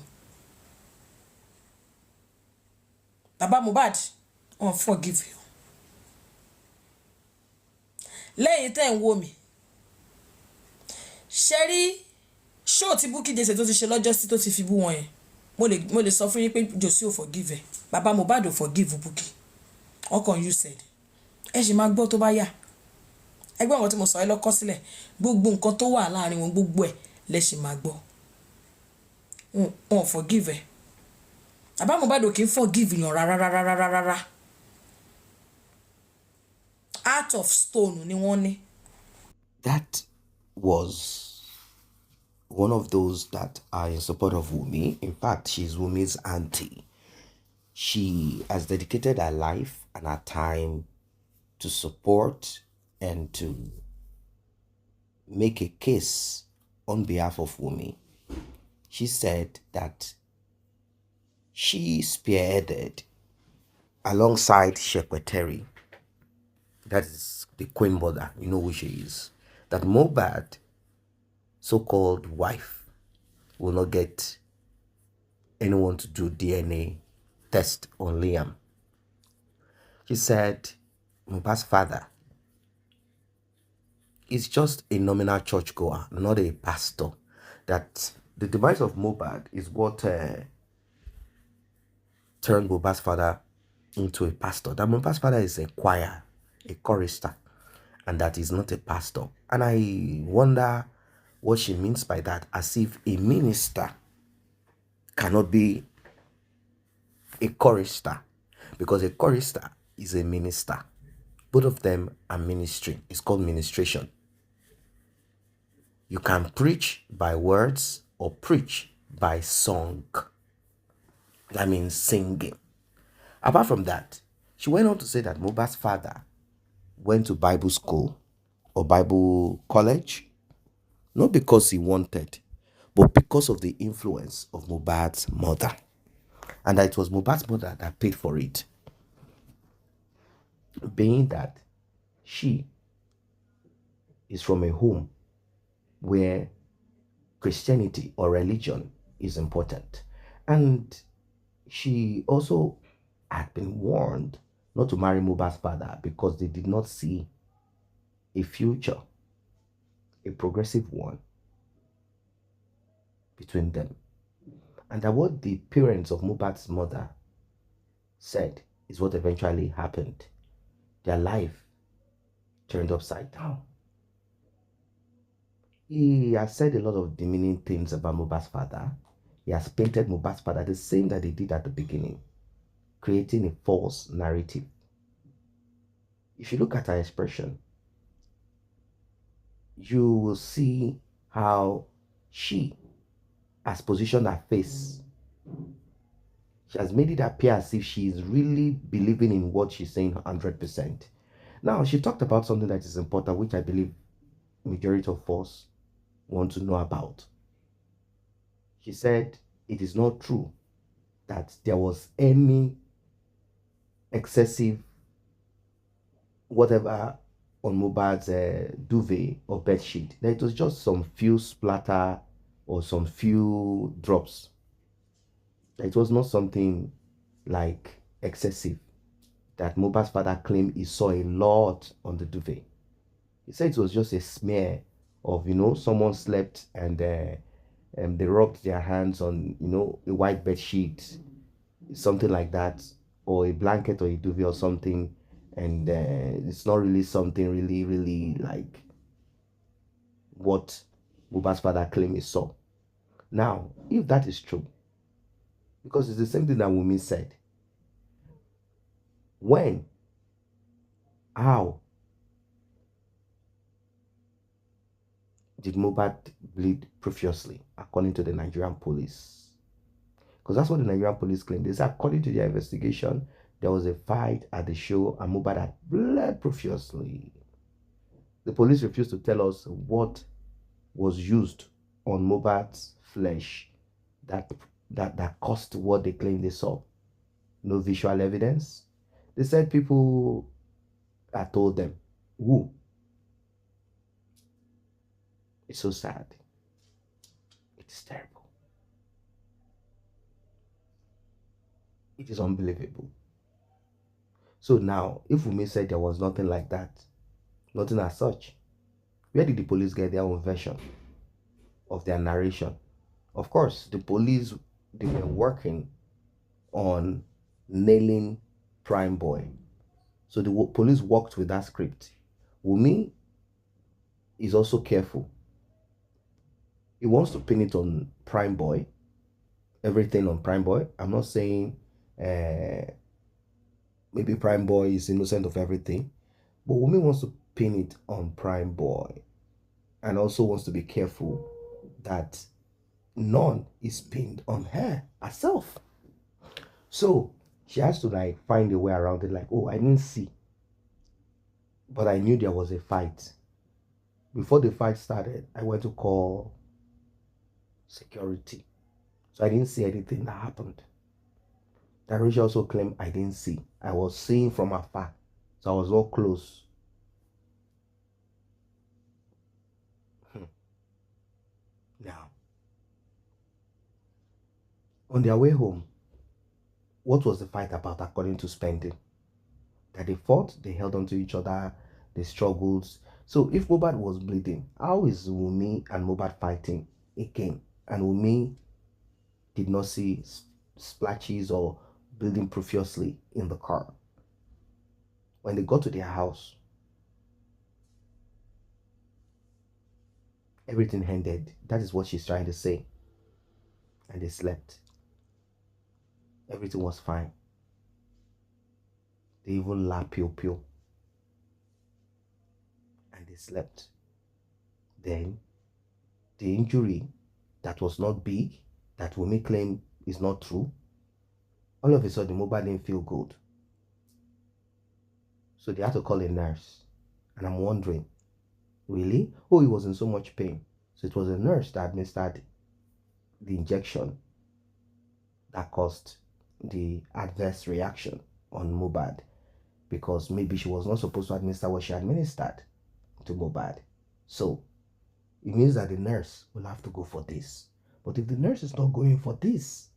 bàbá Mohbad wọn forgive yan lẹ́yìn tẹ́ ń wò mí ṣe rí ṣó tí Bukky Jesse tó ti ṣe lọ́jọ́ sí tó ti fi bú wọn yẹn mo lè sọ fún yín pé Josie ò forgive ẹ bàbá Mohbad ò forgive Bukky ọkàn you said ẹ sì máa gbọ́ tó bá yá ẹgbẹ́ àwọn tí mo sọ ẹ lọ́kọ́ sílẹ̀ gbogbo nǹkan tó wà láàrin wọn gbogbo ẹ̀ lẹ sì máa gbọ́ wọn ò forgive ẹ bàbá Mohbad ò kì í forgive yàn rárá heart of stone ni wọ́n ní. That was one of those that are in support of Wunmi. In fact, she's Wunmi's auntie. She has dedicated her life and her time to support and to make a case on behalf of Wunmi. She said that she spearheaded alongside Shekweteri, that is the Queen Mother, you know who she is, that Mohbad, so-called wife, will not get anyone to do DNA test on Liam. She said Mohbad's father is just a nominal churchgoer, not a pastor. That the demise of Mohbad is what turned Mohbad's father into a pastor. That Mohbad's father is a choir, a chorister, and that is not a pastor. And I wonder what she means by that, as if a minister cannot be a chorister, because a chorister is a minister. Both of them are ministry. It's called ministration. You can preach by words or preach by song. That means singing. Apart from that, she went on to say that Mohbad's father went to Bible school or Bible college, not because he wanted, but because of the influence of Mohbad's mother. And that it was Mohbad's mother that paid for it. Being that she is from a home where Christianity or religion is important. And she also had been warned not to marry Mohbad's father because they did not see a future, a progressive one, between them. And that what the parents of Mohbad's mother said is what eventually happened. Their life turned upside down. He has said a lot of demeaning things about Mohbad's father. He has painted Mohbad's father the same that they did at the beginning, creating a false narrative. If you look at her expression, you will see how she has positioned her face. She has made it appear as if she is really believing in what she's saying 100%. Now, she talked about something that is important, which I believe majority of us want to know about. She said it is not true that there was any excessive whatever on Mohbad's duvet or bed sheet. That it was just some few splatter or some few drops. It was not something like excessive that Mohbad's father claimed he saw a lot on the duvet. He said it was just a smear of, someone slept and they rubbed their hands on, a white bed sheet, something like that, or a blanket or a duvet or something, and it's not really something really, really like what Mohbad's father claimed he saw. Now, if that is true, because it's the same thing that Wunmi said, how did Mohbad bleed profusely, according to the Nigerian police? Because that's what the Nigerian police claimed. They said, according to their investigation, there was a fight at the show and Mohbad had bled profusely. The police refused to tell us what was used on Mohbad's flesh that caused what they claimed they saw. No visual evidence. They said people had told them. Who? It's so sad. It is terrible. It is unbelievable. So now, if Wunmi said there was nothing like that, nothing as such, where did the police get their own version of their narration? Of course, the police, they were working on nailing Prime Boy. So the police worked with that script. Wunmi is also careful. He wants to pin it on Prime Boy, everything on Prime Boy. I'm not saying maybe Prime Boy is innocent of everything, but Wunmi wants to pin it on Prime Boy and also wants to be careful that none is pinned on her herself. So she has to like find a way around it, like, oh, I didn't see, but I knew there was a fight. Before the fight started, I went to call security. So I didn't see anything that happened. Darusha also claimed I didn't see. I was seeing from afar. So I was all close. Now, on their way home, what was the fight about according to Spending? That they fought, they held on to each other, they struggled. So if Mohbad was bleeding, how is Wunmi and Mohbad fighting again? And Wunmi did not see splashes or bleeding profusely in the car. When they got to their house, everything ended. That is what she's trying to say. And they slept. Everything was fine. They even laughed pew. And they slept. Then, the injury that was not big, that Wunmi claimed is not true, all of a sudden, Mohbad didn't feel good. So they had to call a nurse. And I'm wondering, really? Oh, he was in so much pain. So it was a nurse that administered the injection that caused the adverse reaction on Mohbad, because maybe she was not supposed to administer what she administered to Mohbad. So it means that the nurse will have to go for this. But if the nurse is not going for this,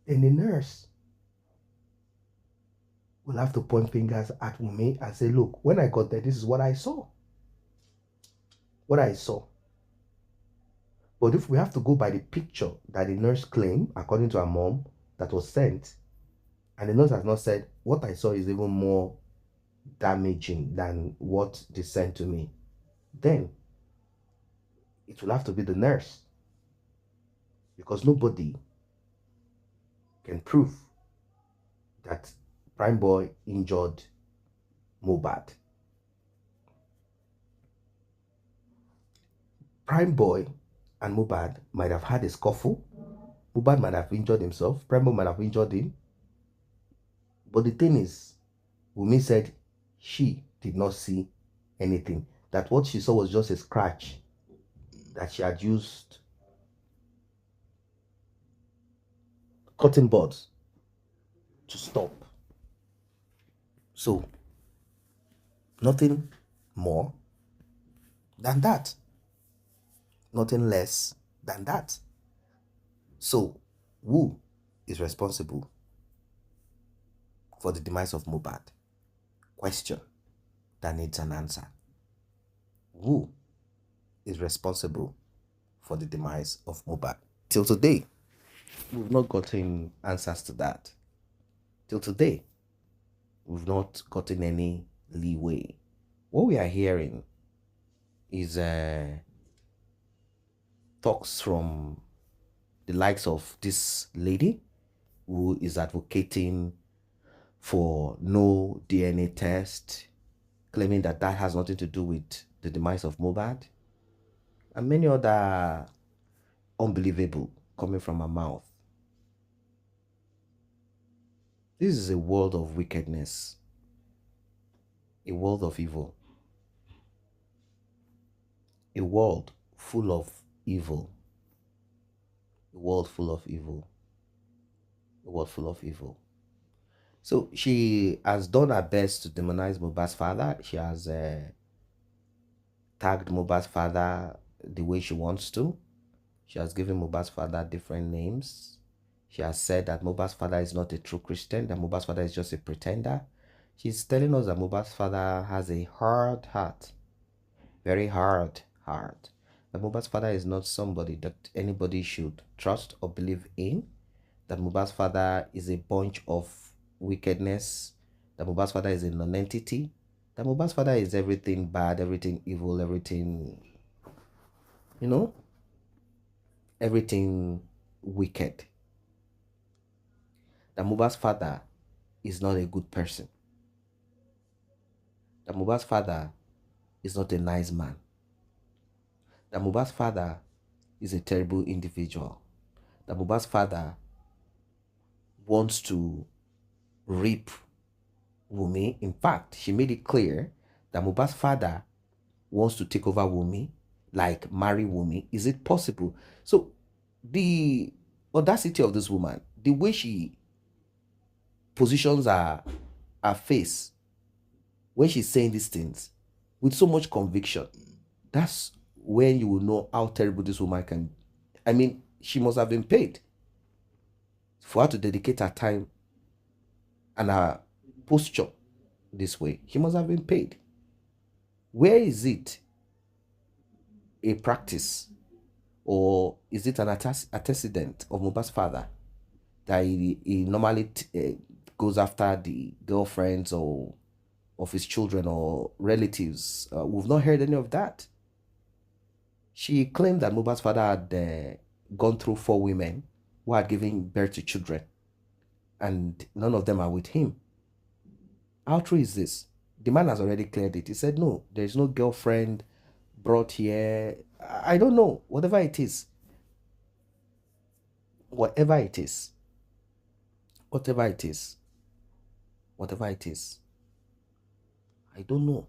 then the nurse will have to point fingers at Wunmi and say, look, when I got there, this is what I saw. What I saw. But if we have to go by the picture that the nurse claimed, according to her mom, that was sent, and the nurse has not said, what I saw is even more damaging than what they sent to me, then it will have to be the nurse. Because nobody can prove that Prime Boy injured Mohbad. Prime Boy and Mohbad might have had a scuffle. Mohbad might have injured himself. Prime Boy might have injured him. But the thing is, Wunmi said she did not see anything. That what she saw was just a scratch that she had used cotton buds to stop. So, nothing more than that. Nothing less than that. So, who is responsible for the demise of Mohbad? Question that needs an answer. Who is responsible for the demise of Mohbad? Till today, we've not gotten answers to that. Till today, we've not gotten any leeway. What we are hearing is talks from the likes of this lady who is advocating for no DNA test, claiming that that has nothing to do with the demise of Mohbad, and many other unbelievable coming from her mouth. This is a world of wickedness, a world of evil, a world full of evil, a world full of evil, a world full of evil. So she has done her best to demonize Mohbad's father. She has tagged Mohbad's father the way she wants to. She has given Mohbad's father different names. She has said that Mohbad's father is not a true Christian, that Mohbad's father is just a pretender. She's telling us that Mohbad's father has a hard heart, very hard heart. That Mohbad's father is not somebody that anybody should trust or believe in. That Mohbad's father is a bunch of wickedness. That Mohbad's father is a non-entity. That Mohbad's father is everything bad, everything evil, everything, everything wicked. That Mohbad's father is not a good person. That Mohbad's father is not a nice man. That Mohbad's father is a terrible individual. That Mohbad's father wants to rape Wunmi. In fact, she made it clear that Mohbad's father wants to take over Wunmi, like marry Wunmi. Is it possible? So the audacity of this woman, the way she positions her face when she's saying these things with so much conviction, that's when you will know how terrible this woman can be. I mean, she must have been paid for her to dedicate her time and her posture this way. She must have been paid. Where is it a practice, or is it an antecedent of Mohbad's father that he normally goes after the girlfriends or of his children or relatives? We've not heard any of that. She claimed that Mohbad's father had gone through 4 women who had given birth to children, and none of them are with him. How true is this? The man has already cleared it. He said, no, there's no girlfriend brought here. I don't know. Whatever it is. Whatever it is. Whatever it is. Whatever it is. I don't know.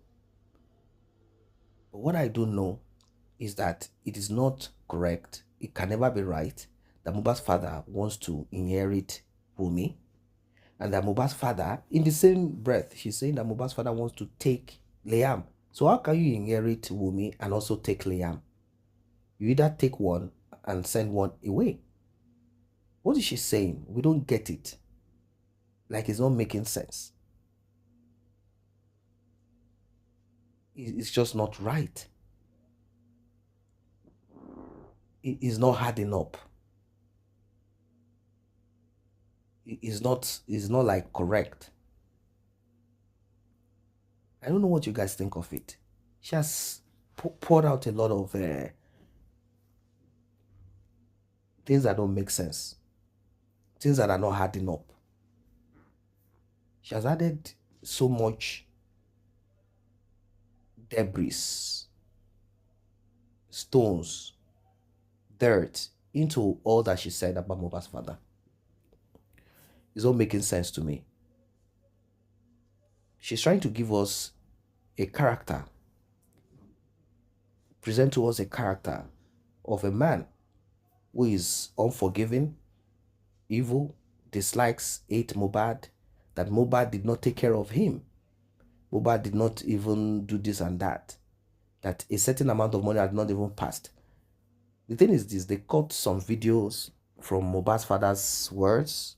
But what I do know is that it is not correct. It can never be right that Mohbad's father wants to inherit Wunmi, and that Mohbad's father, in the same breath, she's saying that Mohbad's father wants to take Liam. So how can you inherit Wunmi and also take Liam? You either take one and send one away. What is she saying? We don't get it. Like, it's not making sense. It's just not right. It's not adding up. It's not like correct. I don't know what you guys think of it. She has poured out a lot of things that don't make sense, things that are not adding up. She has added so much debris, stones, dirt into all that she said about Mohbad's father. It's not making sense to me. She's trying to give us a character, present to us a character of a man who is unforgiving, evil, dislikes, hates Mohbad, that Mohbad did not take care of him. Mohbad did not even do this and that a certain amount of money had not even passed. The thing is this, they cut some videos from Mohbad's father's words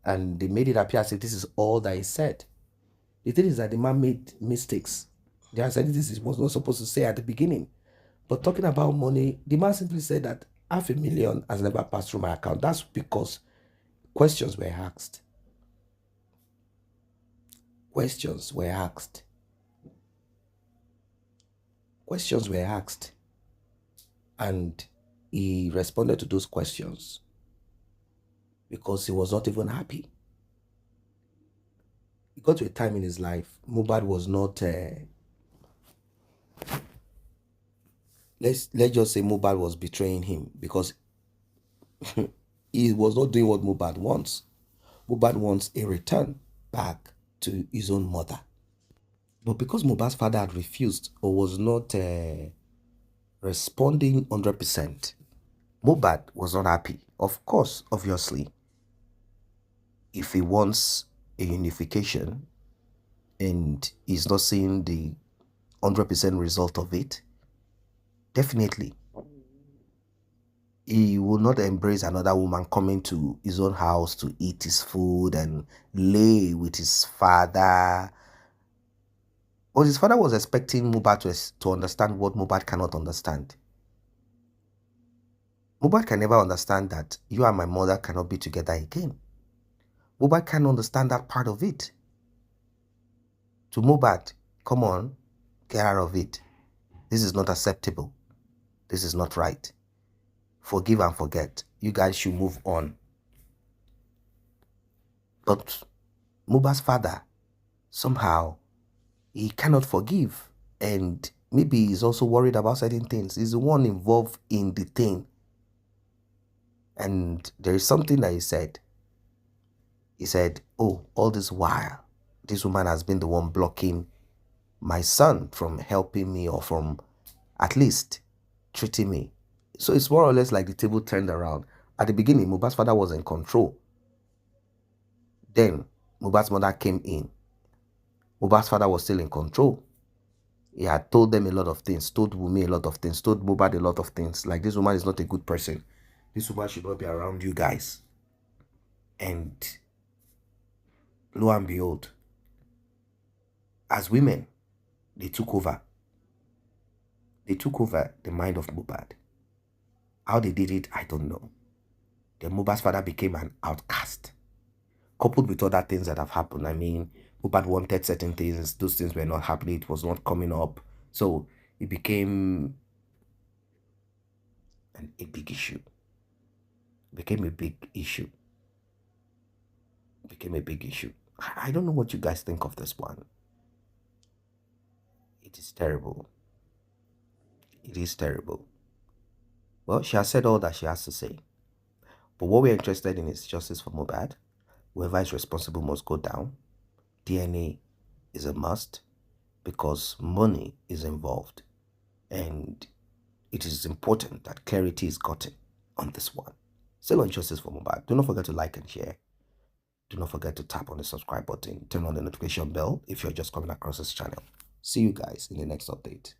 and they made it appear as if this is all that he said. The thing is that the man made mistakes. There are certain things he was not supposed to say at the beginning. But talking about money, the man simply said that $500,000 has never passed through my account. That's because questions were asked. Questions were asked. Questions were asked. And he responded to those questions because he was not even happy. He got to a time in his life, Mohbad was not, let's just say Mohbad was betraying him because he was not doing what Mohbad wants. Mohbad wants a return back to his own mother. But because Mohbad's father had refused or was not responding 100%, Mohbad was not happy. Of course, obviously, if he wants a unification and he's not seeing the 100% result of it, definitely he will not embrace another woman coming to his own house to eat his food and lay with his father. But his father was expecting Mohbad to understand what Mohbad cannot understand. Mohbad can never understand that you and my mother cannot be together again. Mohbad can't understand that part of it. To Mohbad, come on, get out of it. This is not acceptable. This is not right. Forgive and forget. You guys should move on. But Mohbad's father, somehow, he cannot forgive. And maybe he's also worried about certain things. He's the one involved in the thing. And there is something that he said. He said, oh, all this while, this woman has been the one blocking my son from helping me or from at least treating me. So it's more or less like the table turned around. At the beginning, Mohbad's father was in control. Then Mohbad's mother came in. Mohbad's father was still in control. He had told them a lot of things, told Wunmi a lot of things, told Mohbad a lot of things. Like, this woman is not a good person. This woman should not be around you guys. And lo and behold, as women, they took over. They took over the mind of Mohbad. How they did it, I don't know. Then Mohbad's father became an outcast, coupled with other things that have happened. I mean, Mohbad wanted certain things. Those things were not happening. It was not coming up. So it became a big issue. It became a big issue. It became a big issue. I don't know what you guys think of this one. It is terrible. It is terrible. Well, she has said all that she has to say. But what we're interested in is justice for Mohbad. Whoever is responsible must go down. DNA is a must because money is involved. And it is important that clarity is gotten on this one. Still on justice for Mohbad. Do not forget to like and share. Do not forget to tap on the subscribe button. Turn on the notification bell if you're just coming across this channel. See you guys in the next update.